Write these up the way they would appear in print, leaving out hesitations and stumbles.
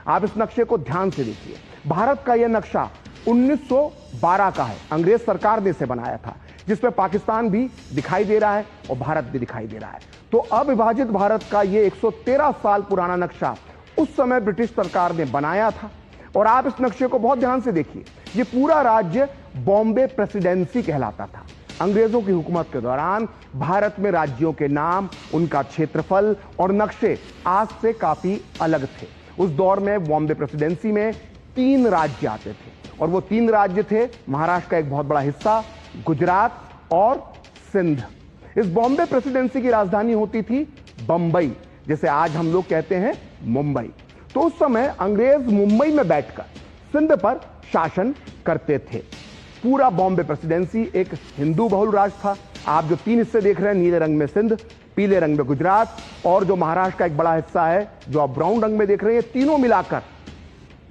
आप इस नक्शे को ध्यान से देखिए। भारत का यह नक्शा 1912 का है, अंग्रेज सरकार ने इसे बनाया था, जिसमें पाकिस्तान भी दिखाई दे रहा है और भारत भी दिखाई दे रहा है। तो अविभाजित भारत का यह 113 साल पुराना नक्शा उस समय ब्रिटिश सरकार ने बनाया था। और आप इस नक्शे को बहुत ध्यान से देखिए, यह पूरा राज्य बॉम्बे प्रेसिडेंसी कहलाता था। अंग्रेजों की हुकूमत के दौरान भारत में राज्यों के नाम, उनका क्षेत्रफल और नक्शे आज से काफी अलग थे। उस दौर में बॉम्बे प्रेसिडेंसी में 3 राज्य आते थे, और वो 3 राज्य थे महाराष्ट्र का एक बहुत बड़ा हिस्सा, गुजरात और सिंध। इस बॉम्बे प्रेसिडेंसी की राजधानी होती थी बंबई, जिसे आज हम लोग कहते हैं मुंबई। तो उस समय अंग्रेज मुंबई में बैठकर सिंध पर शासन करते थे। पूरा बॉम्बे प्रेसिडेंसी एक हिंदू बहुल राज्य था। आप जो 3 हिस्से देख रहे हैं, नीले रंग में सिंध, पीले रंग में गुजरात और जो महाराष्ट्र का एक बड़ा हिस्सा है जो आप ब्राउन रंग में देख रहे हैं, तीनों मिलाकर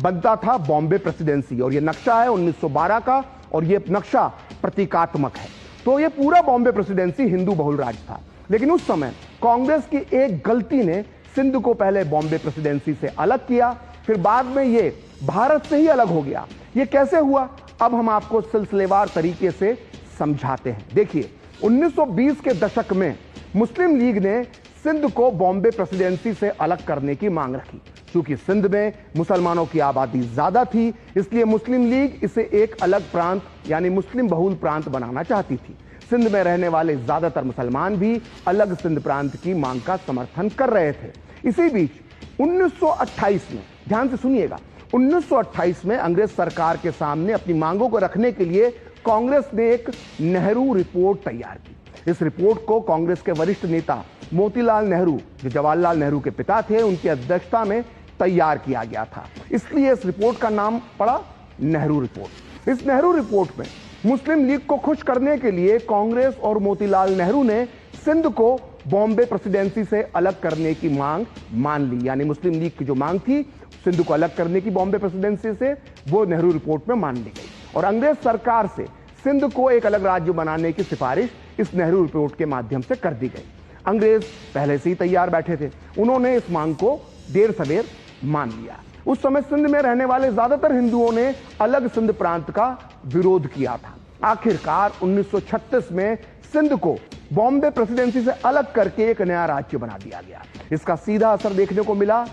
बनता था बॉम्बे प्रेसिडेंसी। और यह नक्शा है 1912 का, और यह नक्शा प्रतीकात्मक है। तो यह पूरा बॉम्बे प्रेसिडेंसी हिंदू बहुल राज्य था। लेकिन उस समय कांग्रेस की एक गलती ने सिंध को पहले बॉम्बे प्रेसिडेंसी से अलग किया, फिर बाद में यह भारत से ही अलग हो गया। यह कैसे हुआ, अब हम आपको सिलसिलेवार तरीके से समझाते हैं। देखिए, 1920 के दशक में मुस्लिम लीग ने सिंध को बॉम्बे प्रेसिडेंसी से अलग करने की मांग रखी। क्योंकि सिंध में मुसलमानों की आबादी ज्यादा थी, इसलिए मुस्लिम लीग इसे एक अलग प्रांत यानी मुस्लिम बहुल प्रांत बनाना चाहती थी। सिंध में रहने वाले ज्यादातर मुसलमान भी अलग सिंध प्रांत की मांग का समर्थन कर रहे थे। इसी बीच 1928 में, ध्यान से सुनिएगा, 1928 में अंग्रेज सरकार के सामने अपनी मांगों को रखने के लिए कांग्रेस ने एक नेहरू रिपोर्ट तैयार की। इस रिपोर्ट को कांग्रेस के वरिष्ठ नेता मोतीलाल नेहरू, जो जवाहरलाल नेहरू के पिता थे, उनकी अध्यक्षता में तैयार किया गया था। इसलिए इस रिपोर्ट का नाम पड़ा नेहरू रिपोर्ट। इस नेहरू रिपोर्ट में मुस्लिम लीग को खुश करने के लिए कांग्रेस और मोतीलाल नेहरू ने सिंध को बॉम्बे प्रेसिडेंसी से अलग करने की मांग मान ली। यानी मुस्लिम लीग की जो मांग थी सिंध को अलग करने की बॉम्बे प्रेसिडेंसी से, वो नेहरू रिपोर्ट में मान ली गई। और अंग्रेज सरकार से सिंध को एक अलग राज्य बनाने की सिफारिश इस नेहरू रिपोर्ट के माध्यम से कर दी गई। अंग्रेज पहले से ही तैयार बैठे थे, उन्होंने इस मांग को देर सवेर मान लिया। उस समय सिंध में रहने वाले ज्यादातर हिंदुओं ने अलग सिंध प्रांत का विरोध किया था। आखिरकार 1936 में सिंध को बॉम्बे प्रेसिडेंसी से अलग करके एक नया राज्य बना दिया गया। इसका सीधा असर देखने को मिला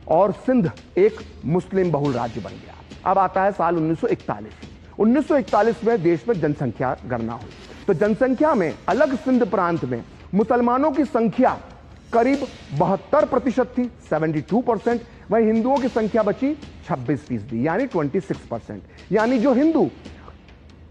और सिंध एक मुस्लिम बहुल राज्य बन गया। अब आता है साल 1941। 1941 में देश में जनसंख्या गणना हुई। तो जनसंख्या में अलग सिंध प्रांत में मुसलमानों की संख्या करीब 72% थी, 72%। वहीं हिंदुओं की संख्या बची 26%, यानी 26%। यानी जो हिंदू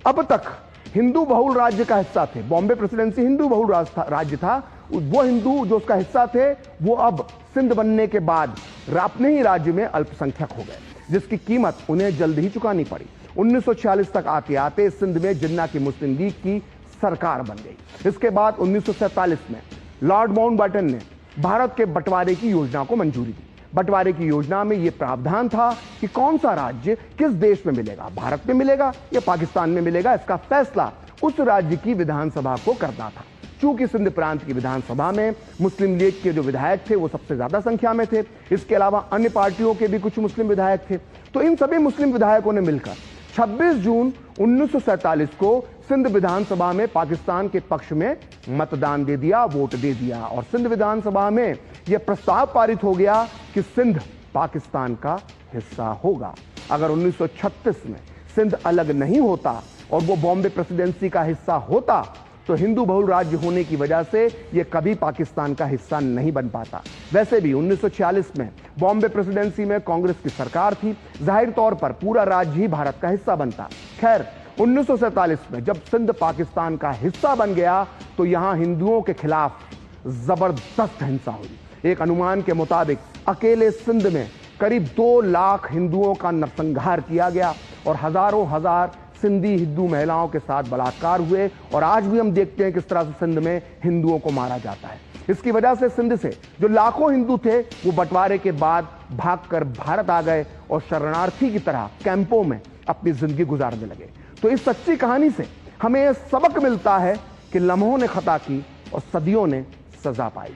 अब तक हिंदू बहुल राज्य का हिस्सा थे, बॉम्बे प्रेसिडेंसी हिंदू बहुल राज्य था, वो हिंदू जो उसका हिस्सा थे, वो अब सिंध बनने के बाद अपने ही राज्य में अल्पसंख्यक हो गए, जिसकी कीमत उन्हें जल्द ही चुकानी पड़ी। 1946 तक आते आते सिंध में जिन्ना की मुस्लिम लीग की सरकार बन गई। इसके बाद 1947 में लॉर्ड माउंटबेटन ने भारत के बंटवारे की योजना को मंजूरी दी। बंटवारे की योजना में यह प्रावधान था कि कौन सा राज्य किस देश में मिलेगा, भारत में मिलेगा या पाकिस्तान में मिलेगा, इसका फैसला उस राज्य की विधानसभा को करना था। चूंकि सिंध प्रांत की विधानसभा में मुस्लिम लीग के जो विधायक थे वो सबसे ज्यादा संख्या में थे, इसके अलावा अन्य पार्टियों के भी कुछ मुस्लिम विधायक थे। तो इन सभी मुस्लिम विधायकों ने मिलकर 26 जून 1947 को सिंध विधानसभा में पाकिस्तान के पक्ष में मतदान दे दिया, वोट दे दिया, और सिंध विधानसभा में यह प्रस्ताव पारित हो गया कि सिंध पाकिस्तान का हिस्सा होगा। अगर 1936 में सिंध अलग नहीं होता और वो बॉम्बे प्रेसिडेंसी का हिस्सा होता तो हिंदू बहुल राज्य होने की वजह से यह कभी पाकिस्तान का हिस्सा नहीं बन पाता। वैसे भी 1946 में बॉम्बे प्रेसिडेंसी में कांग्रेस की सरकार थी, जाहिर तौर पर पूरा राज्य ही भारत का हिस्सा बनता। खैर 1947 में जब सिंध पाकिस्तान का हिस्सा बन गया तो यहां हिंदुओं के खिलाफ जबरदस्त हिंसा हुई। एक अनुमान के मुताबिक अकेले सिंध में करीब 2 लाख हिंदुओं का नरसंहार किया गया और हजारों हजार सिंधी हिंदू महिलाओं के साथ बलात्कार हुए। और आज भी हम देखते हैं किस तरह से सिंध में हिंदुओं को मारा जाता है। इसकी वजह से सिंध से जो लाखों हिंदू थे वो बंटवारे के बाद भागकर भारत आ गए और शरणार्थी की तरह कैंपों में अपनी जिंदगी गुजारने लगे। तो इस सच्ची कहानी से हमें सबक मिलता है कि लम्हों ने खता की और सदियों ने सजा पाई।